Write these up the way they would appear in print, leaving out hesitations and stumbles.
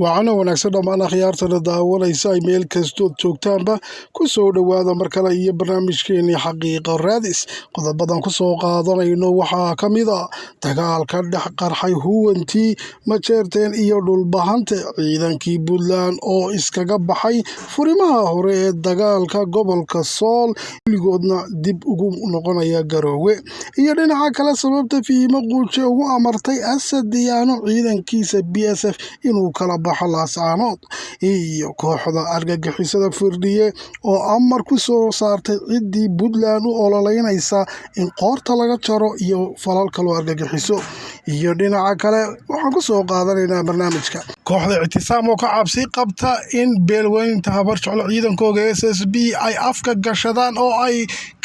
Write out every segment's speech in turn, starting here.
waxaana wanaagsan dhammaan akhyaartana daawanaysa ay meel kastood joogtaanba ku soo dhowaada mar kale iyo barnaamijkeenii xaqiiqa raadis qodobadan ku soo qaadanayno waxaa ka mid a dagaalka dhex qarxay huwantii majeerteen iyo dhulbahante ciidankii Puntland oo iskaga baxay furimaha hore ee dagaalka gobolka Sool weligoodna dib ugu noqonaya Garoowe iyo dhinaca kale sababta Fihimo Quuche ugu amartay Asad Diyaano ciidankiisa BSF inuu kala baxo Laascaanood iyo kooxda argagixisada Firdhiye oo amar ku soo saartay ciidii Puntland u ololeynaysa in qoorta laga jaro iyo falal kale argagixiso iyo dhinaca kale waxaan ku soo qaadanaynaa barnaamijka kooxda Ictisaam oo ka cabsi qabta in beelweynta habarjecel ciidankooda SSB ay afka gashadaan oo ay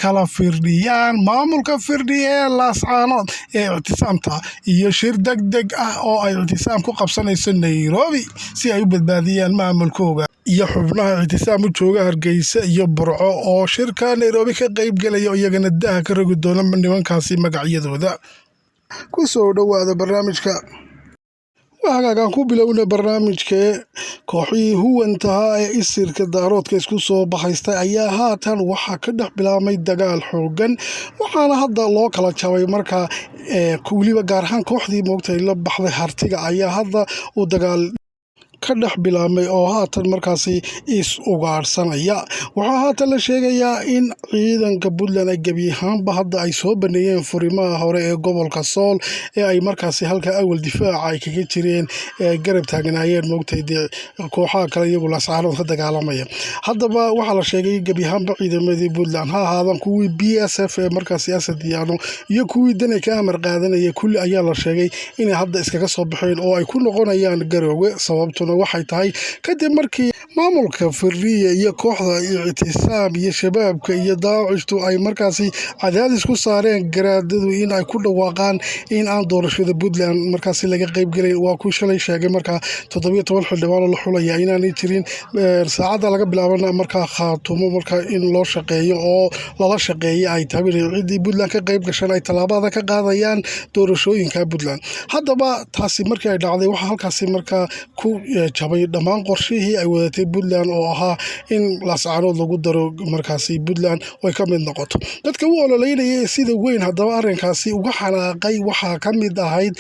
kala firdhiyaan maamulka Firdhiye Laascaanood ee Ictisaamta iyo shir degdeg ah oo ay Ictisaam ku qabsanayso Nairobi si ay u badbaadiyaan maamulkooda iyo xubnaha Ictisaam u jooga Hargeysa iyo Burco oo shirka Nairobi ka qayb galaya iyagana daha ka rogi doona nimankaasi magacyadooda ku soo dhowaada barnaamijka waxaan ku bilowna barnaamijka kooxii huwantaha ee isirka daaroodka isku soo baxaystay ayaa haatan waxa ka dhex bilaabmay dagaal xoogan waxaana hadda loo kala jabay markaa weliba gaar ahaan kooxdii moogtay la baxday Hartiga ayaa hadda u dagaal ka dhex bilaabmay oo haatan markaasi is ugaarsanaya waxaa haatan la sheegayaa in ciidanka Puntland ay gebi ahaanba hadda ay soo baneeyeen furimaha hore ee gobolka Sool ee ay markaasi halka awal difaaca ay kaga jireen garab taagnaayeen moogtay kooxaha kale iyagu Laascaanood ka dagaalamaya haddaba waxaa la sheegay gebi ahaanba ciidamadii Puntland ha ahaadaan kuwii BSF ee markaasi Asad Diyaano iyo kuwii dana ka amar qaadanaya kulli ayaa la sheegay inay hadda iskaga soo baxeen oo ay ku noqonayaan Garoowe sababtuna waxay tahay kadib markii maamulka Firdhiye iyo kooxda Ictisaam iyo shabaabka iyo daacishtu ay markaasi cadaadis ku saareen garaadadu in ay ku dhawaaqaan in aan doorashada Puntland markaasi laga qayb galay waa ku shalay sheegay markaa 17 xildhibaan la xulaya inaanay jirin saacada laga bilaabana markaa khaatumo markaa in loo shaqeeyo oo lala shaqeeyo ay tahay ciidii Puntland ka qayb gashan ay talaabada ka qaadayaan doorashooyinka Puntland haddaba taasi markii ay dhacday waxa halkaasi markaa ku jabay dhammaan qorshihii ay wadatay Puntland oo ahaa in Laascaanood lagu daro markaasi Puntland oo ay ka mid noqoto dadka u ololeynayay sida weyn haddaba arrinkaasi uga xanaaqay waxaa ka mid ahayd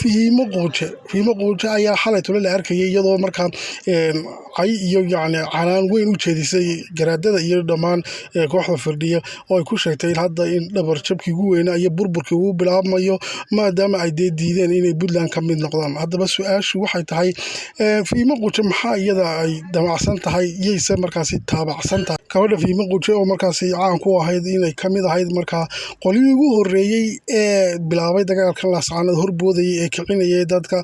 Fihimo Quuche ayaa xalay tole la arkayay iyadoo markaa ay iyo yacni canaan weyn u jeedisay garaadada iyo dhammaan kooxda Firdhiye oo ay ku sheegtay hadda in dhabar jabkii ugu weynaa iyo burburkii uu bilaabmayo maadaama ay diideen inay Puntland ka mid noqdaan haddaba su-aashu waxay tahay Fihimo Quuche maxaa iyada ay damacsan tahay iyayse markaasi taabacsan tahay gabadha Fihimo Quuche oo markaasi caan ku ahayd inay ka mid ahayd markaa qolihii ugu horreeyey ee bilaabay dagaalkan Laascaanood horboodayay ee kicinayay dadka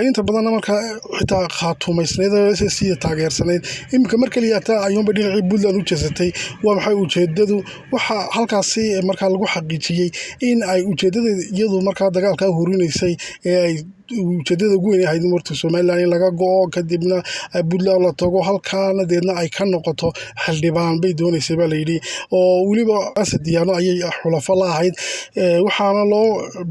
inta badanna markaa xitaa khaatumaysneed sida taageersanayd iminka mar kaliya taa ayuunba dhinacii Puntland u jeesatay waa maxay ujeedadu waxa halkaasi markaa lagu xaqiijiyey in ay ujeedadeeda iyadu markaa dagaalka horinaysay ee ay ujeedada ugu weyn ahayd marta Soomaaliland in laga go'o kadibna Puntland la tago halkaana deedna ay ka noqoto xildhibaan bay doonaysay baa la yidhi oo weliba Asad Diyaano ayay xulafo la ahayd waxaana loo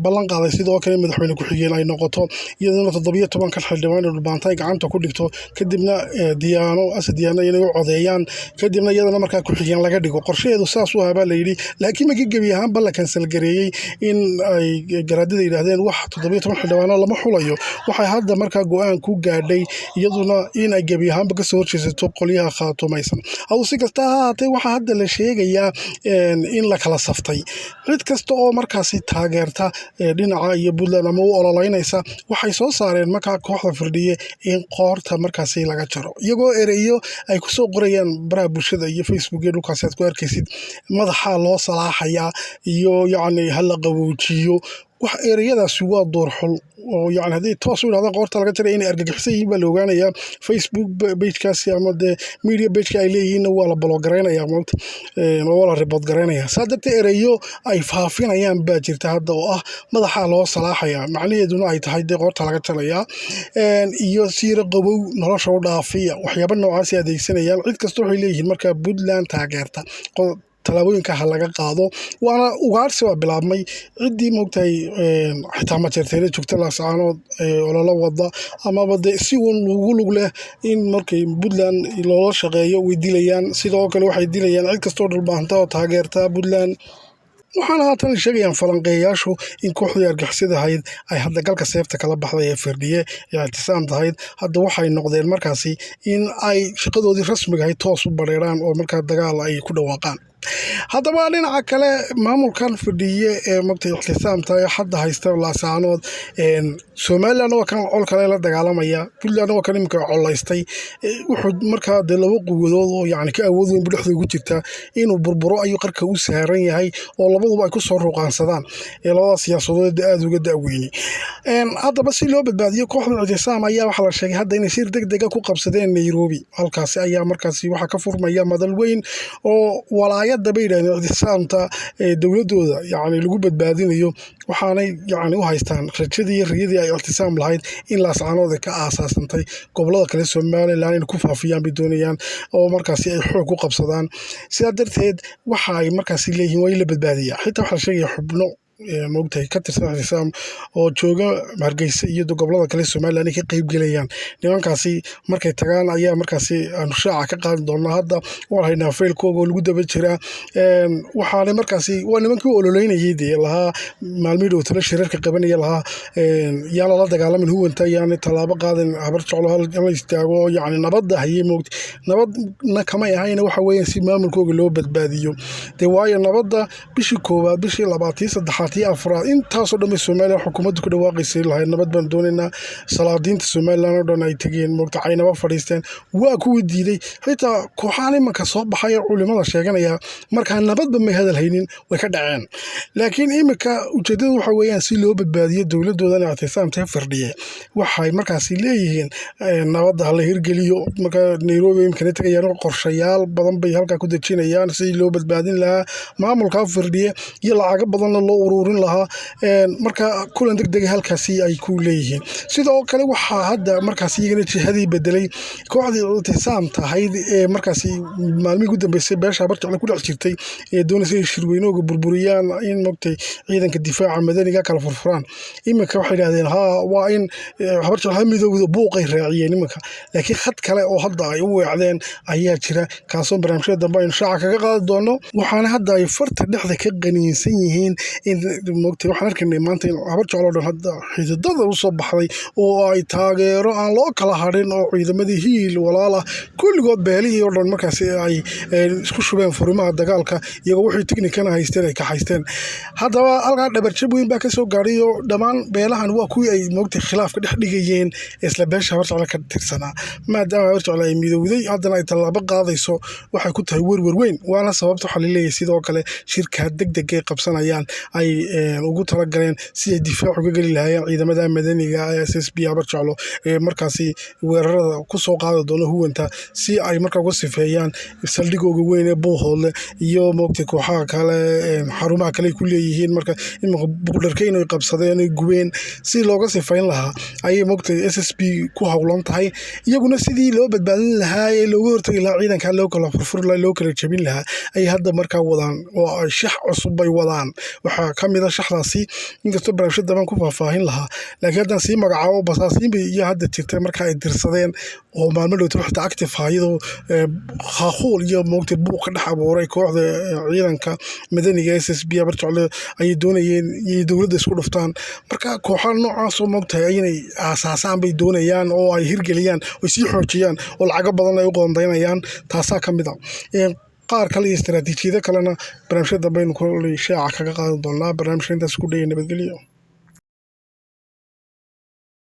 ballan qaaday sidoo kale madaxweyne ku-xigeen ay noqoto iyadana 17 kan xildhibaan oo dhulbaantay gacanta ku dhigto kadibna Asad Diyaano inay u codeeyaan kadibna iyadana markaa ku-xigeen laga dhigo qorshaheedu saas u ahaa baa la yidhi laakiin markii gebi ahaanba la kansal gareeyey in ay garaadada yidhaahdeen wax 17 xildhibaano lama xulayo waxay hadda markaa go'aan ku gaadhay iyaduna in ay gebi ahaanba ka soo horjeesato qoliyaha khaatumaysan aw si kasta ha ahaatee waxaa hadda la sheegayaa in la kala saftay cid kasta oo markaasi taageerta dhinaca iyo Puntland ama u ololeynaysa waxay soo saareen markaa kooxda Firdhiye in qoorta markaasi laga jaro iyagoo ereyo ay ku soo qorayaan baraha bulshada iyo Facebook ee dhulkaasi aad ku arkaysid madaxa loo salaaxaya iyo yacni hala qaboojiyo wax ereyadaasi waa door xul oo yacni haddii toos u yidhahdaan qoorta laga jaray inay argagixisan yihiin baa la ogaanayaa Facebook pagekaasi ama dee media pageka ay leeyihiinna waa la balogaraynaya maanta waa la report garaynaya saa darteed ereyo ay faafinayaan baa jirta hadda oo ah madaxa loo salaaxaya macnaheeduna ay tahay dee qoorta laga jarayaa iyo siira qabow nolosha u dhaafiya waxyaaba noocaasi adeegsanayaan cid kasta waxay leeyihiin markaa Puntland taageerta tallaabooyinka ha laga qaado waana ugaarsi waa bilaabmay ciddii moogtahay xitaa majeerteena joogta laascaanood olala wada amaba de si uun ugu lug leh in markay Puntland loola shaqeeyo way dilayaan sidoo kale waxay dilayaan cid kastoo dhulbaahanta oo taageerta Puntland waxaana haatan sheegayaan falanqeeyaashu in kooxdii argixisada ahayd ay hadda galka seefta kala baxday ee firdhiye ee ictisaam tahayd hadda waxay noqdeen markaasi in ay shaqadoodii rasmiga ahayd toos u bareeraan oo markaa dagaal ay ku dhawaaqaan haddaba dhinaca kale maamulkan firdhiye ee markay ictisaamta hadda haysta laascaanood Somaliland waa kan col kale la dagaalamaya Puntland waa kan imika colaystay wuxuu markaa de laba quwadood oo yacni ka awood weyn dhexdooda ku jirta inuu burburo ayuu qarka u saaran yahay oo labaduba ay ku soo ruqaansadaan labada siyaasadood aad uga da'weyni haddaba si loo badbaadiyo kooxda ictisaam ayaa waxaa la sheegay hadda inay shir degdeg ah ku qabsadeen Nairobi halkaasi ayaa markaasi waxaa ka furmaya madal weyn oo walaayada bay yidhaahdeen ictisaamta dowladooda yacni lagu badbaadinayo waxaanay yacni u haystaan rajadii iyo riyadii ay ictisaam lahayd in laascaanood ka aasaasantay gobolada kale Somaliland in ku faafiyaan bay doonayaan oo markaasi ay xoog ku qabsadaan sidaa darteed waxa ay markaasi leeyihiin waa in la badbaadiyaa xitaa waxaa la sheegaya xubno moogtahay ka tirsan ictisaam oo jooga Hargeysa iyo gobolada kale Somaliland ay ka qayb galayaan nimankaasi markay tagaan ayaa markaasi aanu shaaca ka qaadi doonaa hadda waa haynaa faylkooga oo lagu daba jiraa waxaana markaasi waa nimankii u ololeynayay dee lahaa maalmihii dhow tala shirarka qabanaya lahaa yaa lala dagaalamin huwanta yaani tallaabo qaadan habar jeclo hala istaago yacni nabadda hayay moogta nabadna kamay ahayna waxa weeyaan si maamulkooga loo badbaadiyo dee waayo nabadda bishii koowaad bishii labaad tii saddexaad tii afraad intaasoo dhan Somaliland xukuumaddu ku dhawaaqaysay lahayd nabad baan doonaynaa salaadiinta Somaliland oo dhan ay tageen moogta caynaba fadhiisteen waa kuwii diiday xitaa kooxahan imanka soo baxay culimada sheeganaya markaa nabadba may hadal haynin way ka dhaceen laakiin iminka ujeedadu waxa weeyaan si loo badbaadiyo dowladoodan ictisaamta firdhiye waxay markaasi leeyihiin nabadda la hirgeliyo marka Nairobi imkana tagayaan qorshayaal badan bay halka ku dejinayaan si loo badbaadin lahaa maamulka firdhiye iyo lacag badan loo ururin lahaa marka kulan degdeg halkaasi ay ku leeyihiin sidoo kale waxa hadda markaasi iyagana jihadii bedelay kooxdii ictisaam tahayd ee markaasi maalmihii ugu dambeysay beesha habar jeclo ku dhex jirtay ee doonaysay shirweynooga burburiyaan in moogtay ciidanka difaaca madaniga kala furfuraan iminka waxay yidhahdeen waa in habar jeclo midowda buuqay raaciyeen iminka laakiin khad kale oo hadda ay u weecdeen ayaa jira kaasoo barnaamijyada dambe aynu shaaca kaga qaadi doono waxaana hadda ay farta dhexda ka qaniinsan yihiin in moogtay waxaan arkaynay maanta in habar jeclo dhan hadda xididada u soo baxday oo ay taageero aan loo kala hadhin oo ciidamadii hiil walaal ah kulligood beelihii oo dhan markaasi ay isku shubeen furimaha dagaalka iyagoo wixii tiknikana haysteen ay ka haysteen haddaba halkaa dhabarjab weyn baa ka soo gaadhay oo dhammaan beelahan waa kuwii ay moogtay khilaafka dhex dhigayeen isla beesha habar jeclo ka tirsanaa maadaama habar jeclo ay midowday haddana ay tallaabo qaadayso waxay ku tahay werwer weyn waana sababta waxaa laleeyahay sidoo kale shirkaa degdeg ay qabsanayaan ay ugu talagaleen si ay difaac uga geli lahaayeen ciidamada madaniga SSB habar jeclo markaasi weerarada ku soo qaadi doona huwanta si ay markaa uga sifeeyaan saldhigooga weyn ee buuhoodle iyo moogtay kooxaha kale xarumaha kale ku leeyihiin marka iminka buqdharkeyn ay qabsadeen ay gubeen si looga sifayn lahaa ayay moogtay SSB ku howlan tahay iyaguna sidii loo badbaadin lahaa ee looga hortagi lahaa ciidanka loo kala furfur lahaa loo kala jabin lahaa ay hadda markaa wadaan oo shax cusub bay wadaan waxaa ka mid ah shaxdaasi inkastoo barnaamijyo daban ku faahfaahin lahaa laakiin haddaan sii magacaabo basaasiinbay iyo hadda jirtay markaa ay dirsadeen oo maalmo dhowta waxta active hayadoo khaaquul iyo moogtay buuq ka dhex abuuray kooxda ciidanka madaniga SSB habar jeclo ayay doonayeen inay dowladda isku dhuftaan marka kooxaha noocaasoo moogtahay inay aasaasaan bay doonayaan oo ay hirgeliyaan oo sii xoojiyaan oo lacago badan ay u qoondaynayaan taasaa ka mid a qaar kale iyo istaraatiijiyado kalena barnaamijyada dambe aynu shaaca kaga qaadan doonaa barnaamijka intaas ku dhaya nabadgelyo